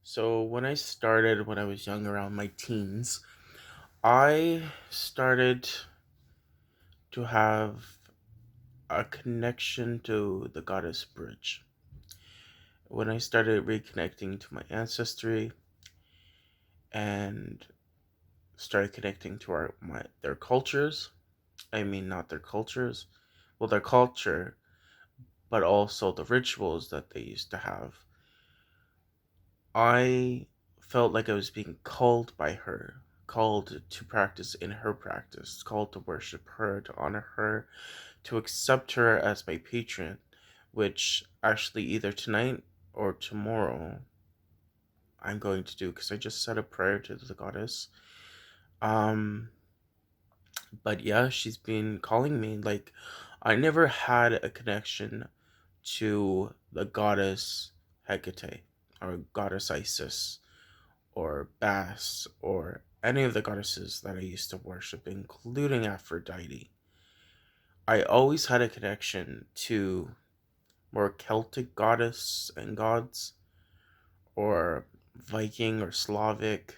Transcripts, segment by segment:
So when I was young, around my teens, I started to have a connection to the goddess Bridge. When I started reconnecting to my ancestry and started connecting to their cultures. I mean, not their cultures, well, their culture, but also the rituals that they used to have. I felt like I was being called by her, called to practice in her practice, called to worship her, to honor her, to accept her as my patron, which actually either tonight or tomorrow I'm going to do because I just said a prayer to the goddess. Um, but yeah, she's been calling me. Like, I never had a connection to the goddess Hecate or goddess Isis or Bas or any of the goddesses that I used to worship, including Aphrodite. I always had a connection to more Celtic goddess and gods, or Viking or Slavic,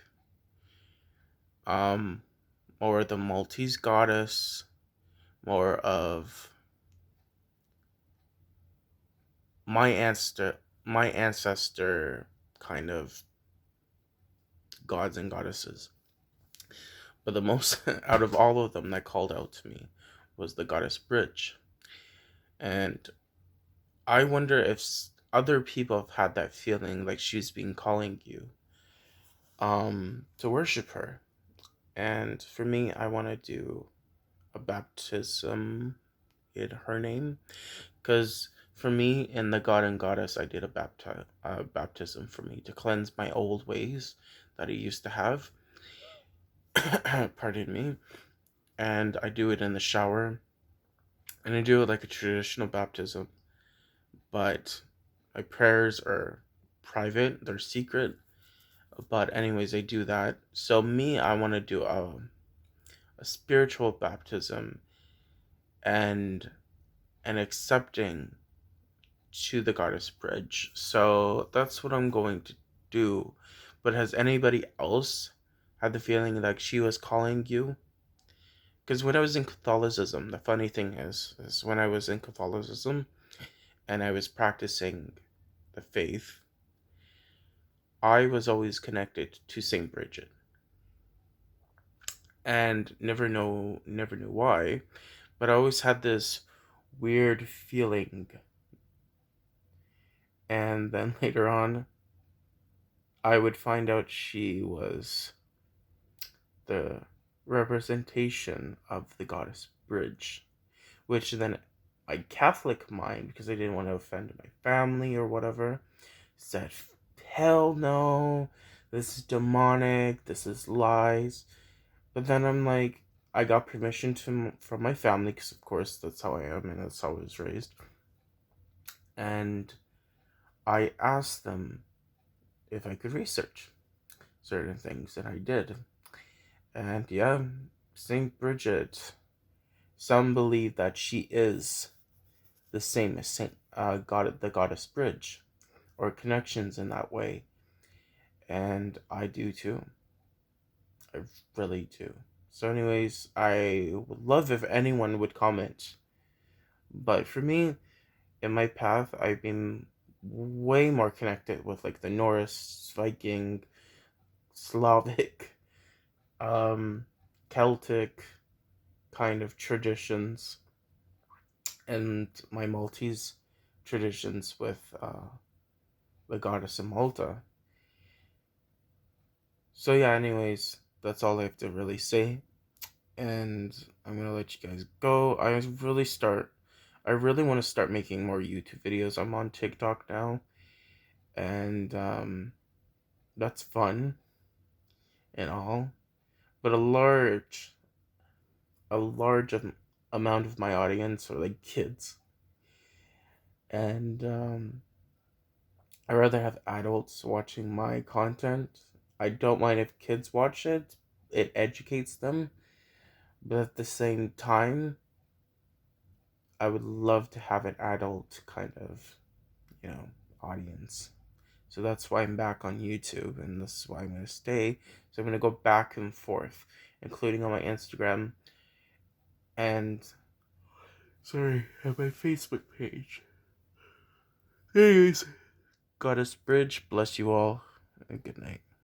um, or the Maltese goddess, more of my ancestor kind of gods and goddesses. But the most out of all of them that called out to me was the goddess Bridge. And I wonder if other people have had that feeling like she's been calling you to worship her. And for me, I want to do a baptism in her name, because for me, in the God and Goddess, I did a baptism for me to cleanse my old ways that I used to have. Pardon me. And I do it in the shower, and I do it like a traditional baptism, but my prayers are private, they're secret. But anyways, I do that. So me, I want to do a spiritual baptism, and accepting to the goddess Bridge. So that's what I'm going to do. But has anybody else had the feeling like she was calling you? Because when I was in Catholicism, the funny thing is when I was in Catholicism and I was practicing the faith, I was always connected to Saint Brigid, and never knew why, but I always had this weird feeling. And then later on, I would find out she was the representation of the goddess Bridge, which then my Catholic mind, because I didn't want to offend my family or whatever, said, hell no, this is demonic, this is lies. But then I'm like, I got permission from my family, because of course that's how I am and that's how I was raised. And I asked them if I could research certain things, and I did. And yeah, Saint Bridget, some believe that she is the same as the goddess Bridge, or connections in that way. And I do too. I really do. So, anyways, I would love if anyone would comment. But for me, in my path, I've been way more connected with like the Norse, Viking, Slavic, um, Celtic kind of traditions, and my Maltese traditions with the goddess of Malta. So yeah, anyways, that's all I have to really say. And I'm gonna let you guys go. I really want to start making more YouTube videos. I'm on TikTok now, and that's fun and all. But a large amount of my audience are like kids, and I rather have adults watching my content. I don't mind if kids watch it. It educates them, but at the same time, I would love to have an adult kind of, you know, audience. So that's why I'm back on YouTube, and this is why I'm going to stay. So I'm going to go back and forth, including on my Instagram and, sorry, and my Facebook page. Anyways, Goddess Bridge, bless you all, and good night.